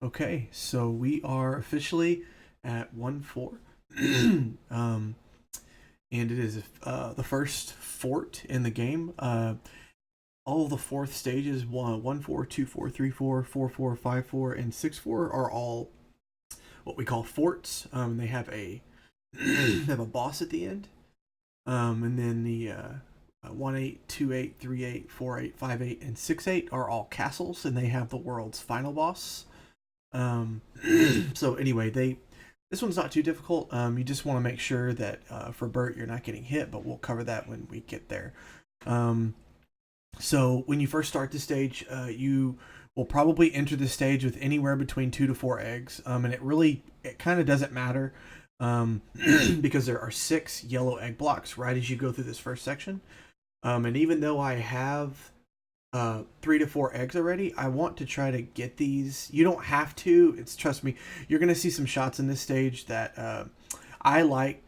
Okay, so we are officially at 1-4. And it is the first fort in the game. All of the fourth stages 1-4, 2-4, 3-4, 4-4, 5-4, and 6-4 are all what we call forts. They have a they have a boss at the end. And then the 1-8, 2-8, 3-8, 4-8, 5-8, and 6-8 are all castles, and they have the world's final boss. Um, so anyway, this one's not too difficult. You just want to make sure that for Burt you're not getting hit, but we'll cover that when we get there. Um, so when you first start the stage, you will probably enter the stage with anywhere between 2 to 4 eggs, and it kind of doesn't matter because there are 6 yellow egg blocks right as you go through this first section. And even though I have 3 to 4 eggs already, I want to try to get these. You don't have to. Trust me, you're gonna see some shots in this stage that I like.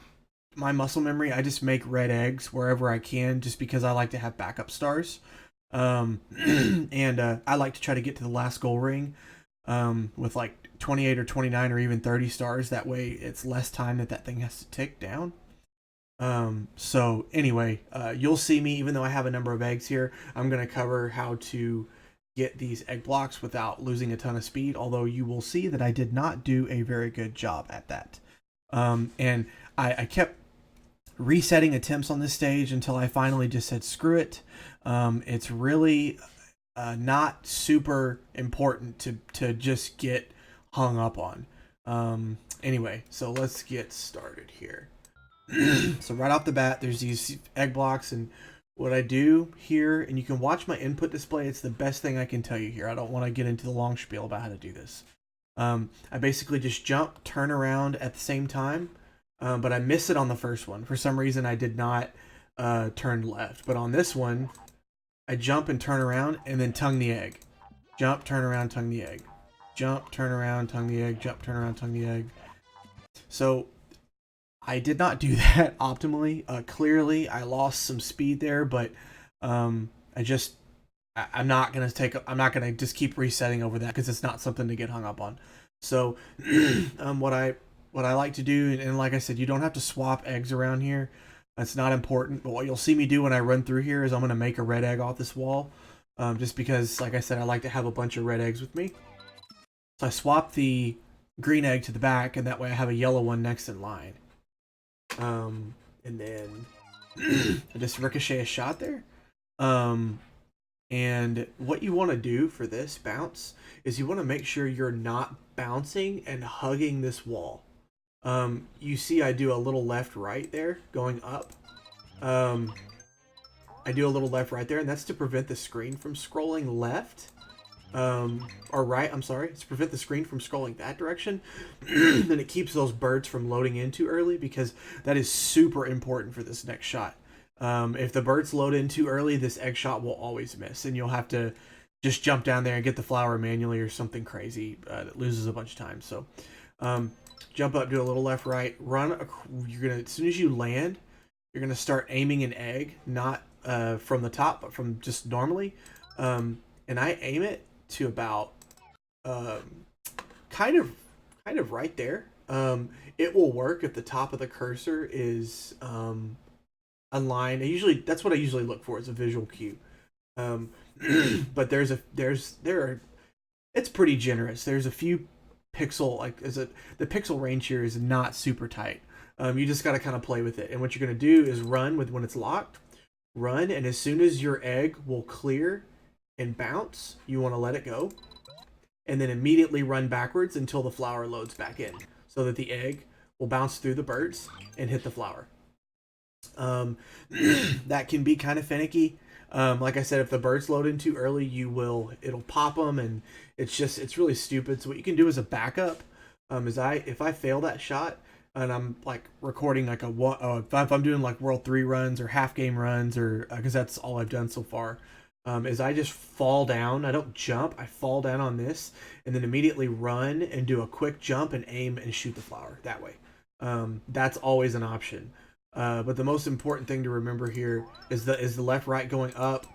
My muscle memory, I just make red eggs wherever I can, just because I like to have backup stars. And I like to try to get to the last goal ring with like 28 or 29 or even 30 stars. That way, it's less time that thing has to tick down. So anyway, you'll see me, even though I have a number of eggs here, I'm going to cover how to get these egg blocks without losing a ton of speed, although you will see that I did not do a very good job at that. And I kept resetting attempts on this stage until I finally just said, screw it. It's really not super important to just get hung up on. Anyway, so let's get started here. So right off the bat, there's these egg blocks, and what I do here, and you can watch my input display, it's the best thing I can tell you here. I don't want to get into the long spiel about how to do this. I basically just jump, turn around at the same time, but I miss it on the first one. For some reason, I did not turn left, but on this one, I jump and turn around, and then tongue the egg. Jump, turn around, tongue the egg. Jump, turn around, tongue the egg. Jump, turn around, tongue the egg. So I did not do that optimally. Clearly, I lost some speed there, but I'm not gonna just keep resetting over that because it's not something to get hung up on. So, what I like to do, and like I said, you don't have to swap eggs around here. That's not important. But what you'll see me do when I run through here is I'm gonna make a red egg off this wall, just because, like I said, I like to have a bunch of red eggs with me. So I swap the green egg to the back, and that way I have a yellow one next in line. And then I just ricochet a shot there. And what you want to do for this bounce is you want to make sure you're not bouncing and hugging this wall. You see I do a little left right there going up. I do a little left right there, and that's to prevent the screen from scrolling left. Or right, I'm sorry, to prevent the screen from scrolling that direction. Then it keeps those birds from loading in too early, because that is super important for this next shot. If the birds load in too early, this egg shot will always miss, and you'll have to just jump down there and get the flower manually or something crazy that loses a bunch of time. So jump up, do a little left right, run. You're gonna, as soon as you land, you're gonna start aiming an egg, not from the top, but from just normally. And I aim it to about kind of right there. It will work if the top of the cursor is unlined. That's what I usually look for, is a visual cue. But it's pretty generous. There's a few pixel, the pixel range here is not super tight. You just got to kind of play with it. And what you're going to do is run when it's locked. Run, and as soon as your egg will clear and bounce, you want to let it go, and then immediately run backwards until the flower loads back in, so that the egg will bounce through the birds and hit the flower. That can be kind of finicky. Like I said, if the birds load in too early, it'll pop them, and it's really stupid. So what you can do as a backup, if I fail that shot, and I'm like recording like if I'm doing like World 3 runs or half game runs, or because that's all I've done so far, is I just fall down. I don't jump. I fall down on this, and then immediately run and do a quick jump and aim and shoot the flower that way. That's always an option. But the most important thing to remember here is the left right going up.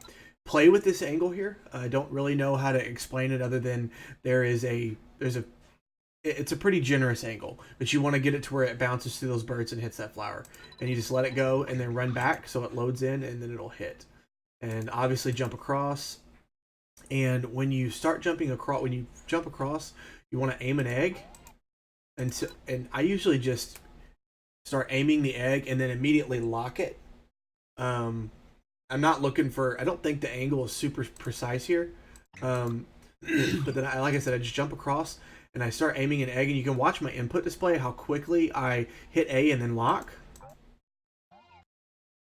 Play with this angle here. I don't really know how to explain it other than there is a it's a pretty generous angle, but you want to get it to where it bounces through those birds and hits that flower, and you just let it go and then run back so it loads in and then it'll hit. And obviously jump across. And when you start jumping across, when you jump across, you want to aim an egg. And I usually just start aiming the egg and then immediately lock it. I'm not looking for. I don't think the angle is super precise here. But then, like I said, I just jump across and I start aiming an egg, and you can watch my input display how quickly I hit A and then lock.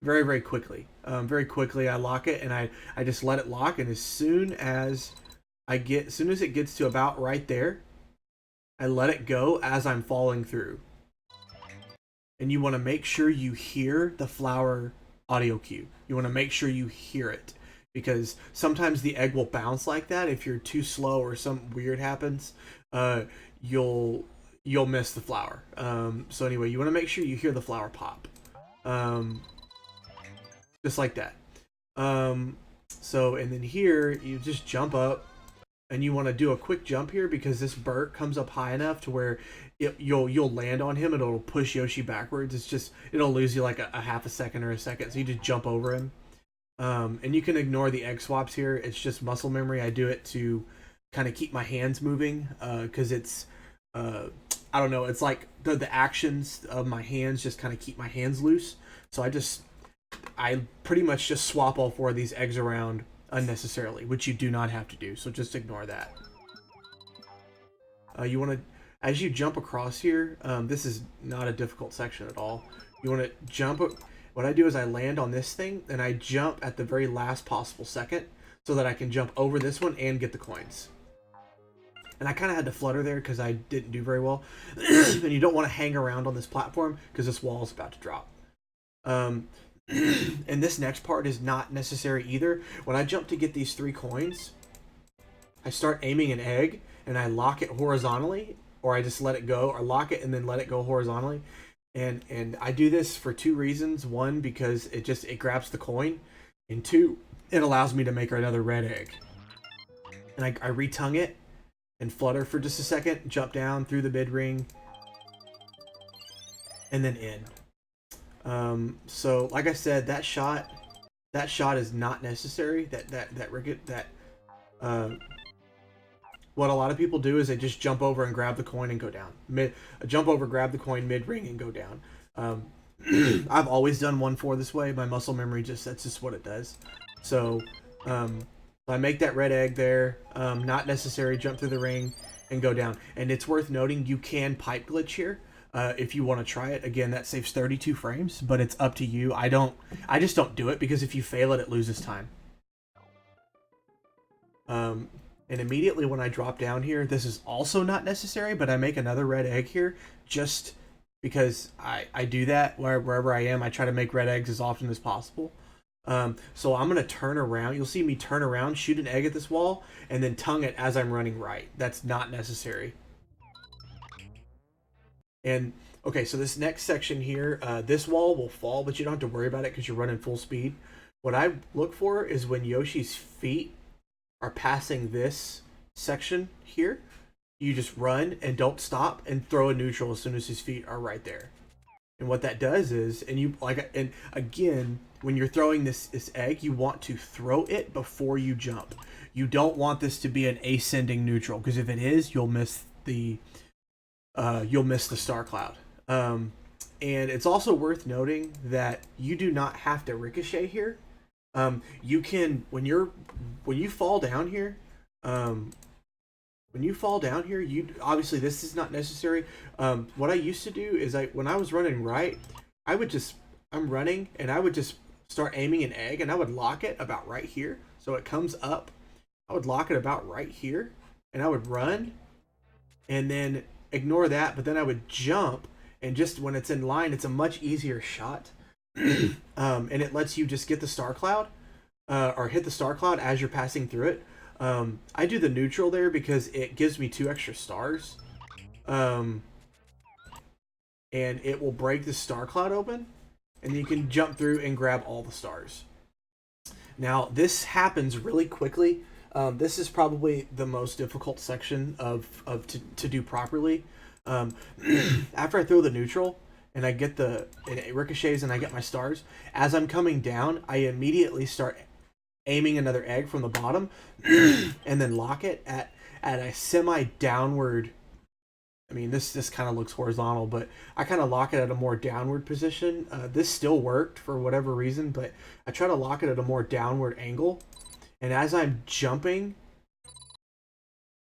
Very, very quickly. Very quickly I lock it, and I just let it lock, and as soon as it gets to about right there, I let it go as I'm falling through. And you want to make sure you hear the flower audio cue. You want to make sure you hear it, because sometimes the egg will bounce like that. If you're too slow or something weird happens, you'll miss the flower. So anyway, you want to make sure you hear the flower pop. Just like that. So, and then here, you just jump up, and you want to do a quick jump here because this Burt comes up high enough to where you'll land on him and it'll push Yoshi backwards. It's just, it'll lose you like a half a second or a second, so you just jump over him. And you can ignore the egg swaps here. It's just muscle memory. I do it to kind of keep my hands moving, because it's, I don't know, it's like the actions of my hands just kind of keep my hands loose. So I pretty much just swap all four of these eggs around unnecessarily, which you do not have to do, so just ignore that. You want to, as you jump across here, this is not a difficult section at all. You want to jump. What I do is I land on this thing, and I jump at the very last possible second so that I can jump over this one and get the coins. And I kind of had to flutter there because I didn't do very well. And you don't want to hang around on this platform because this wall is about to drop. And this next part is not necessary either. When I jump to get these 3 coins, I start aiming an egg and I lock it horizontally, or I just let it go, or lock it and then let it go horizontally. And I do this for 2 reasons. 1, because it grabs the coin, and 2, it allows me to make another red egg. And I retongue it and flutter for just a second, jump down through the mid ring, and then in. So like I said, that shot is not necessary. What a lot of people do is they just jump over and grab the coin and go down. Jump over, grab the coin mid ring and go down. I've always done 1-4 this way. My muscle memory that's just what it does. So I make that red egg there. Not necessary. Jump through the ring and go down. And it's worth noting you can pipe glitch here. If you want to try it. Again, that saves 32 frames, but it's up to you. I just don't do it because if you fail it, it loses time. And immediately when I drop down here, this is also not necessary, but I make another red egg here just because I do that wherever I am. I try to make red eggs as often as possible. So I'm going to turn around. You'll see me turn around, shoot an egg at this wall, and then tongue it as I'm running right. That's not necessary. And okay, so this next section here, this wall will fall, but you don't have to worry about it because you're running full speed. What I look for is when Yoshi's feet are passing this section here, you just run and don't stop and throw a neutral as soon as his feet are right there. And what that does is, and again, when you're throwing this egg, you want to throw it before you jump. You don't want this to be an ascending neutral, because if it is, you'll miss the star cloud. And it's also worth noting that you do not have to ricochet here. You can, when you fall down here, you obviously this is not necessary. What I used to do is when I was running right, I'm running and I would just start aiming an egg and I would lock it about right here. So it comes up, I would lock it about right here and I would run and then ignore that, but then I would jump, and just when it's in line, it's a much easier shot. And it lets you just get the star cloud, or hit the star cloud as you're passing through it. I do the neutral there because it gives me 2 extra stars. And it will break the star cloud open, and you can jump through and grab all the stars. Now, this happens really quickly. This is probably the most difficult section of to do properly. Um, After I throw the neutral and I get and it ricochets and I get my stars, as I'm coming down, I immediately start aiming another egg from the bottom and then lock it at a semi downward. I mean, this kind of looks horizontal, but I kind of lock it at a more downward position. This still worked for whatever reason, but I try to lock it at a more downward angle. And as I'm jumping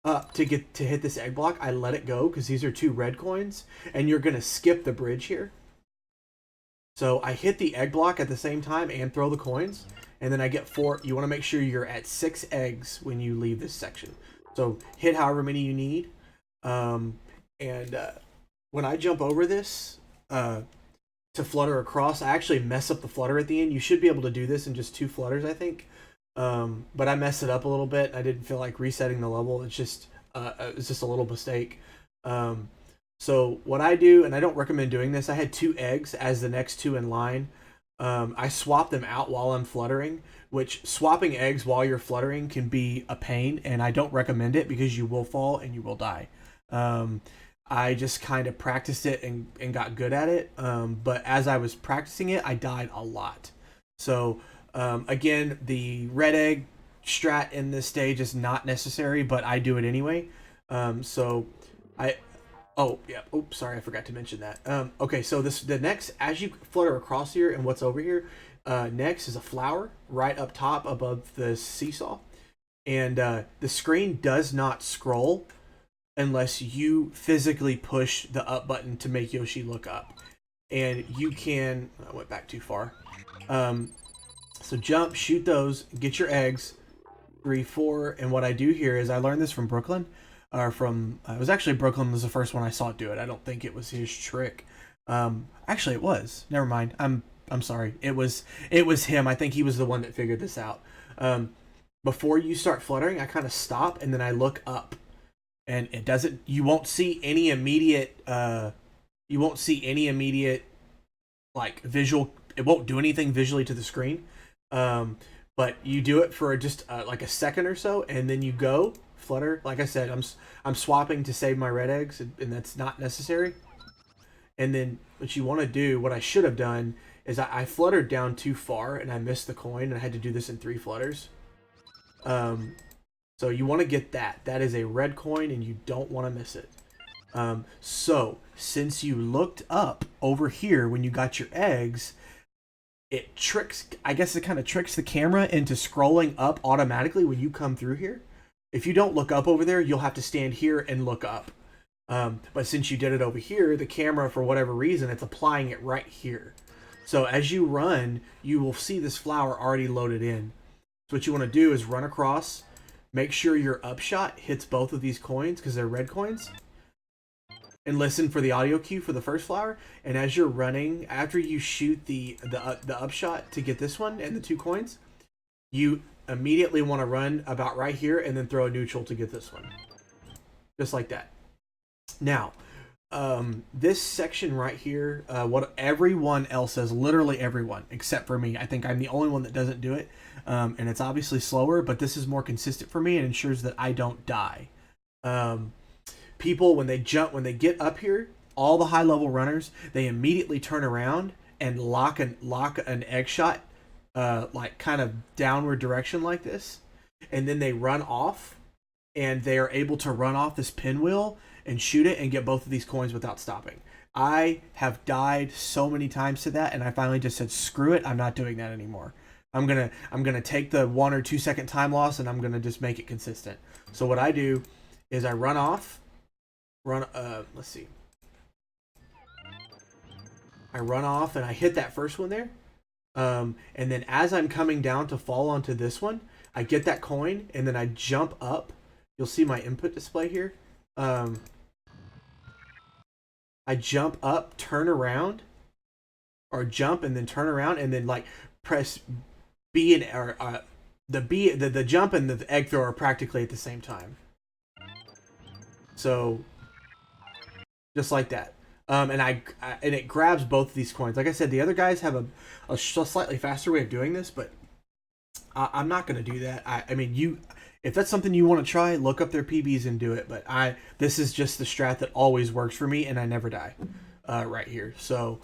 up to hit this egg block, I let it go because these are 2 red coins, and you're gonna skip the bridge here. So I hit the egg block at the same time and throw the coins, and then I get 4. You want to make sure you're at 6 eggs when you leave this section. So hit however many you need. When I jump over this to flutter across, I actually mess up the flutter at the end. You should be able to do this in just 2 flutters, I think. But I messed it up a little bit. I didn't feel like resetting the level. It's just a little mistake. So what I do, and I don't recommend doing this, I had 2 eggs as the next 2 in line. I swap them out while I'm fluttering, which swapping eggs while you're fluttering can be a pain, and I don't recommend it because you will fall and you will die. I just kind of practiced it and got good at it. But as I was practicing it, I died a lot. So again, the red egg strat in this stage is not necessary, but I do it anyway. Oh yeah. Oops, sorry, I forgot to mention that. Okay, so the next, as you flutter across here and what's over here, next is a flower right up top above the seesaw, and the screen does not scroll unless you physically push the up button to make Yoshi look up, and you can. I went back too far. So jump, shoot those, get your eggs, 3, 4, and what I do here is I learned this from Brooklyn. It was actually Brooklyn was the first one I saw do it. I don't think it was his trick. Actually, it was. Never mind. I'm sorry. It was him. I think he was the one that figured this out. Before you start fluttering, I kind of stop and then I look up, and it doesn't. You won't see any immediate. Like visual. It won't do anything visually to the screen. But you do it for just like a second or so, and then you go flutter. Like I said, I'm swapping to save my red eggs, and that's not necessary. And then what you want to do, what I should have done, is I fluttered down too far and I missed the coin, and I had to do this in 3 flutters. So you want to get that. That is a red coin, and you don't want to miss it. So since you looked up over here when you got your eggs, I guess it kind of tricks the camera into scrolling up automatically when you come through here. If you don't look up over there, you'll have to stand here and look up. But since you did it over here, the camera, for whatever reason, it's applying it right here. So as you run, you will see this flower already loaded in. So what you want to do is run across, make sure your upshot hits both of these coins because they're red coins, and listen for the audio cue for the first flower. And as you're running, after you shoot the upshot to get this one and the 2 coins, you immediately want to run about right here and then throw a neutral to get this one. Just like that. Now, this section right here, what everyone else says, literally everyone, except for me. I think I'm the only one that doesn't do it. And it's obviously slower, but this is more consistent for me and ensures that I don't die. People, when they get up here, all the high level runners, they immediately turn around and lock an egg shot, like kind of downward direction like this, and then they run off, and they are able to run off this pinwheel and shoot it and get both of these coins without stopping. I have died so many times to that, and I finally just said, screw it, I'm not doing that anymore. I'm gonna take the 1 or 2 second time loss, and I'm gonna just make it consistent. So what I do is I run off. Let's see. I run off and I hit that first one there. And then as I'm coming down to fall onto this one, I get that coin and then I jump up. You'll see my input display here. I jump up, turn around, or jump and then turn around and then like press B and the jump and the egg throw are practically at the same time. So just like that. And it grabs both of these coins. Like I said, the other guys have a slightly faster way of doing this, but I'm not going to do that. I mean, if that's something you want to try, look up their PBs and do it. But this is just the strat that always works for me, and I never die right here. So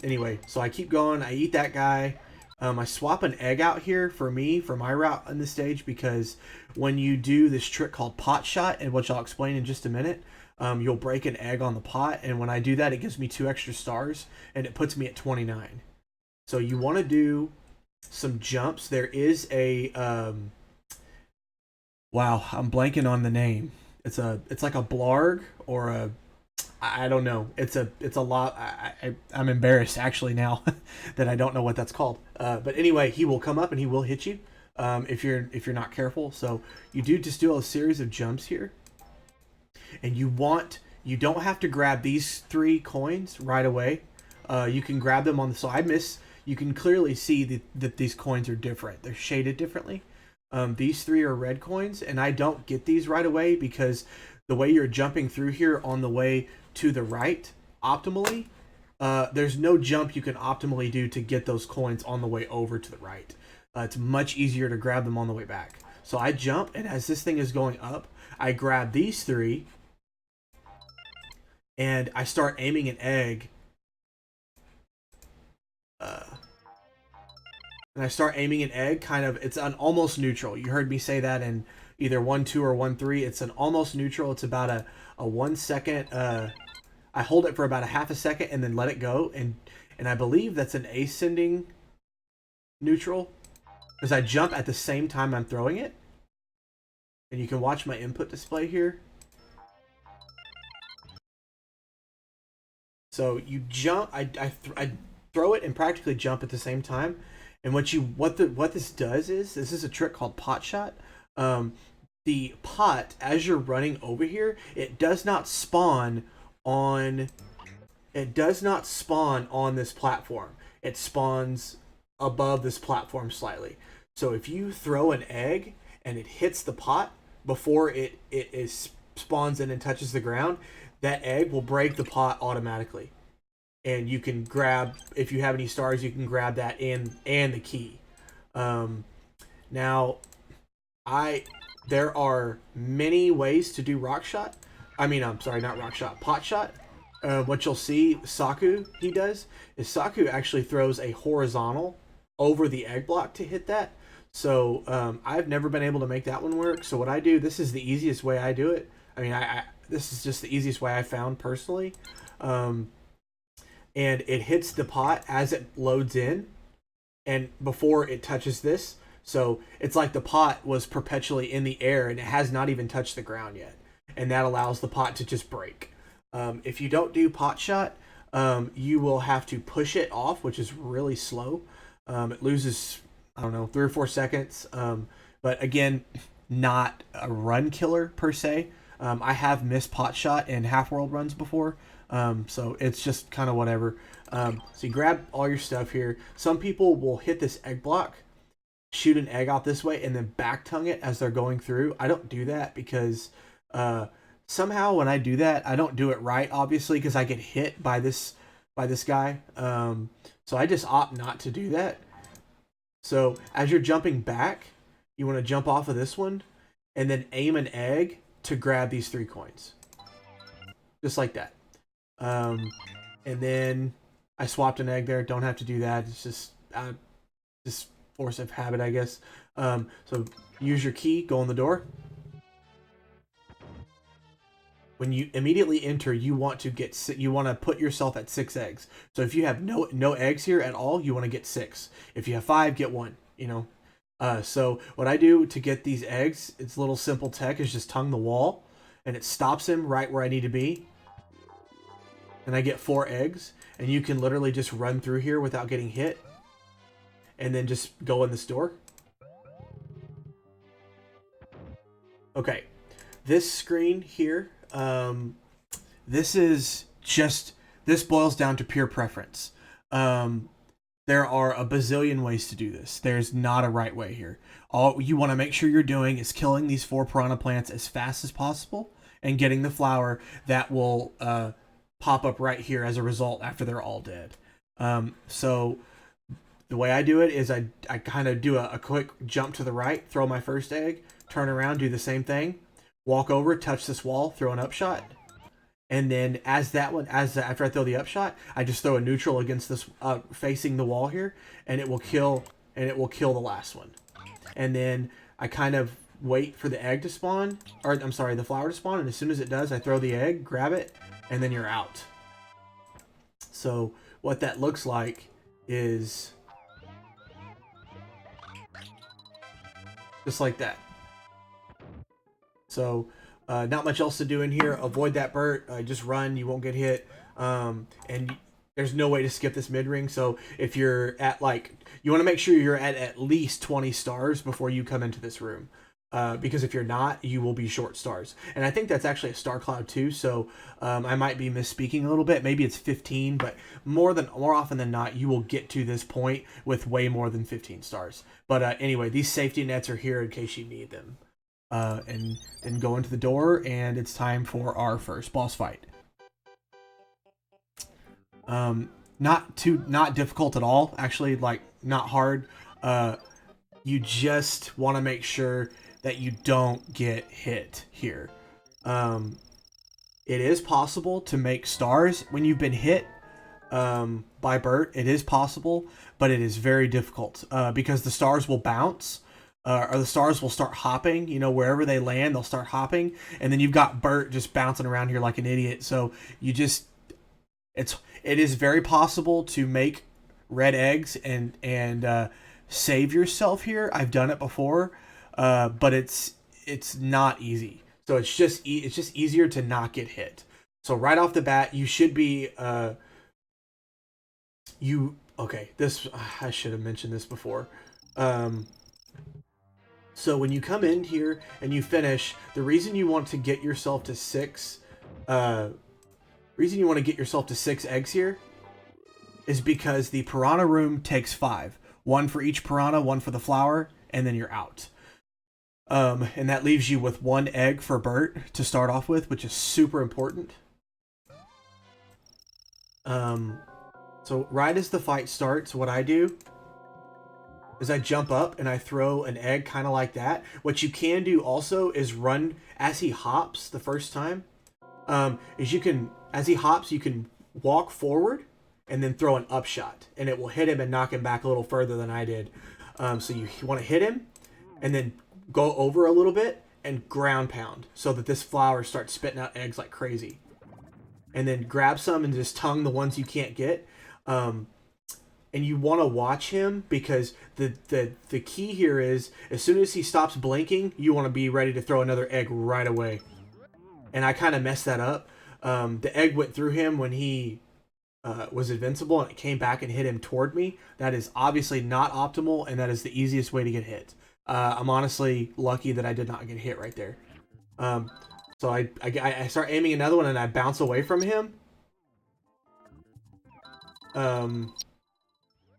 anyway, so I keep going. I eat that guy. I swap an egg out here for my route on this stage, because when you do this trick called pot shot, and which I'll explain in just a minute, you'll break an egg on the pot, and when I do that, it gives me 2 extra stars, and it puts me at 29. So you want to do some jumps. There is a wow, I'm blanking on the name. It's like a blarg or a, I don't know. It's a lot. I'm embarrassed actually now that I don't know what that's called. But anyway, he will come up and he will hit you if you're not careful. So you just do a series of jumps here, and you don't have to grab these 3 coins right away. You can grab them on the. So I miss. You can clearly see that these coins are different. They're shaded differently. These 3 are red coins, and I don't get these right away because the way you're jumping through here on the way to the right optimally, there's no jump you can optimally do to get those coins on the way over to the right. It's much easier to grab them on the way back. So I jump, and as this thing is going up, I grab these 3, and I start aiming an egg. And I start aiming an egg, kind of, it's an almost neutral. You heard me say that in either 1-2 or 1-3. It's an almost neutral. It's about a 1 second. I hold it for about a half a second and then let it go. And I believe that's an ascending neutral, because I jump at the same time I'm throwing it. And you can watch my input display here. So you jump, I throw it and practically jump at the same time. And what this does is, this is a trick called pot shot. The pot, as you're running over here, it does not spawn on this platform. It spawns above this platform slightly. So if you throw an egg and it hits the pot before it spawns in and touches the ground, that egg will break the pot automatically. And you can grab, if you have any stars, you can grab that and the key. Now, there are many ways to do rock shot. I'm sorry, not rock shot, pot shot. What you'll see Saku does is Saku actually throws a horizontal over the egg block to hit that. So I've never been able to make that one work. So what I do, this is the easiest way I do it. This is just the easiest way I found personally. And it hits the pot as it loads in, and before it touches this. So it's like the pot was perpetually in the air and it has not even touched the ground yet. And that allows the pot to just break. If you don't do pot shot, you will have to push it off, which is really slow. It loses, 3 or 4 seconds. But again, not a run killer per se. I have missed pot shot in half world runs before. So it's just kind of whatever. So you grab all your stuff here. Some people will hit this egg block, shoot an egg out this way, and then back tongue it as they're going through. I don't do that because somehow when I do that, I don't do it right, obviously, because I get hit by this guy. So I just opt not to do that. So as you're jumping back, you want to jump off of this one and then aim an egg to grab these 3 coins. Just like that. And then I swapped an egg there. Don't have to do that. It's just force of habit, I guess. So use your key, go in the door. When you immediately enter, you want to put yourself at 6 eggs. So if you have no eggs here at all, you want to get 6. If you have 5, get 1. So what I do to get these eggs, it's a little simple tech, is just tongue the wall, and it stops him right where I need to be. And I get 4 eggs, and you can literally just run through here without getting hit, and then just go in this door. Okay, this screen here, this boils down to pure preference. There are a bazillion ways to do this. There's not a right way here. All you want to make sure you're doing is killing these 4 piranha plants as fast as possible and getting the flower that will pop up right here as a result after they're all dead. So the way I do it is I kind of do a quick jump to the right, throw my first egg, turn around, do the same thing, walk over, touch this wall, throw an upshot, and then after I throw the upshot, I just throw a neutral against this facing the wall here, and it will kill the last one. And then I kind of wait for the egg to spawn, or I'm sorry, the flower to spawn, and as soon as it does, I throw the egg, grab it, and then you're out. So what that looks like is just like that. So not much else to do in here. Avoid that Burt. Just run. You won't get hit. And there's no way to skip this mid-ring. So if you're at you want to make sure you're at least 20 stars before you come into this room. Because if you're not, you will be short stars. And I think that's actually a star cloud too. So I might be misspeaking a little bit. Maybe it's 15, but more often than not, you will get to this point with way more than 15 stars. But anyway, these safety nets are here in case you need them. And then go into the door, and it's time for our first boss fight. Not difficult at all. Actually, not hard. You just want to make sure that you don't get hit here. It is possible to make stars when you've been hit by Burt. It is possible, but it is very difficult because the stars will bounce. Or the stars will start hopping, wherever they land, they'll start hopping. And then you've got Burt just bouncing around here like an idiot. So it is very possible to make red eggs and save yourself here. I've done it before, but it's not easy. So it's just easier to not get hit. So right off the bat, you should be this I should have mentioned this before. So when you come in here and you finish, the reason you want to get yourself to 6 eggs here is because the piranha room takes 5. 1 for each piranha, 1 for the flower, and then you're out. And that leaves you with 1 egg for Burt to start off with, which is super important. So right as the fight starts, what I do is I jump up and I throw an egg kind of like that. What you can do also is run as he hops the first time. As he hops, you can walk forward and then throw an upshot, and it will hit him and knock him back a little further than I did. So you want to hit him and then go over a little bit and ground pound so that this flower starts spitting out eggs like crazy. And then grab some and just tongue the ones you can't get. And you want to watch him because the key here is as soon as he stops blinking, you want to be ready to throw another egg right away. And I kind of messed that up. The egg went through him when he was invincible, and it came back and hit him toward me. That is obviously not optimal, and that is the easiest way to get hit. I'm honestly lucky that I did not get hit right there. So I start aiming another one, and I bounce away from him.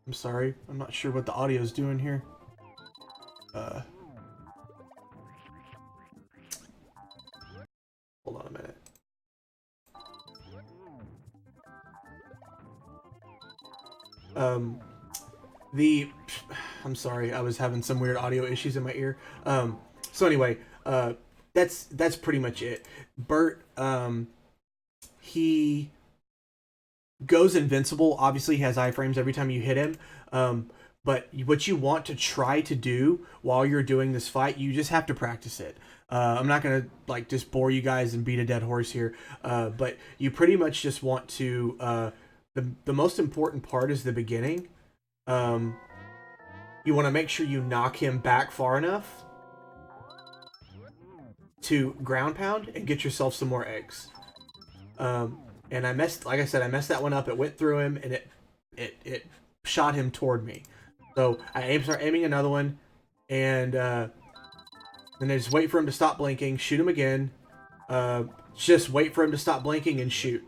I'm sorry. I'm not sure what the audio is doing here. Hold on a minute. I'm sorry. I was having some weird audio issues in my ear. So anyway, that's pretty much it. Burt, he goes invincible. Obviously, he has iframes every time you hit him. But what you want to try to do while you're doing this fight, you just have to practice it. I'm not gonna just bore you guys and beat a dead horse here. But you pretty much just want to. The most important part is the beginning. You want to make sure you knock him back far enough to ground pound and get yourself some more eggs. And I messed that one up. It went through him and it shot him toward me. So I start aiming another one, and then I just wait for him to stop blinking, shoot him again. Just wait for him to stop blinking and shoot.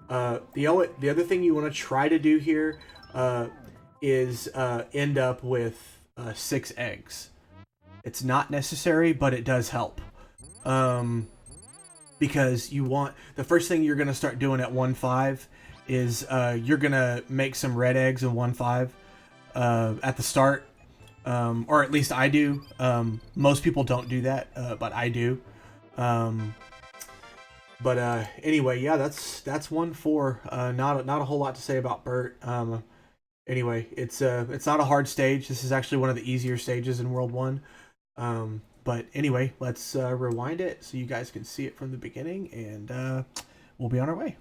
The other thing you want to try to do here is end up with 6 eggs. It's not necessary, but it does help. Because the first thing you're going to start doing at 1-5 is you're going to make some red eggs in 1-5 at the start. or at least I do. Most people don't do that, but I do. Anyway, yeah, that's 1-4. Not a whole lot to say about Burt. Anyway, it's not a hard stage. This is actually one of the easier stages in World 1. But anyway, let's rewind it so you guys can see it from the beginning, and we'll be on our way.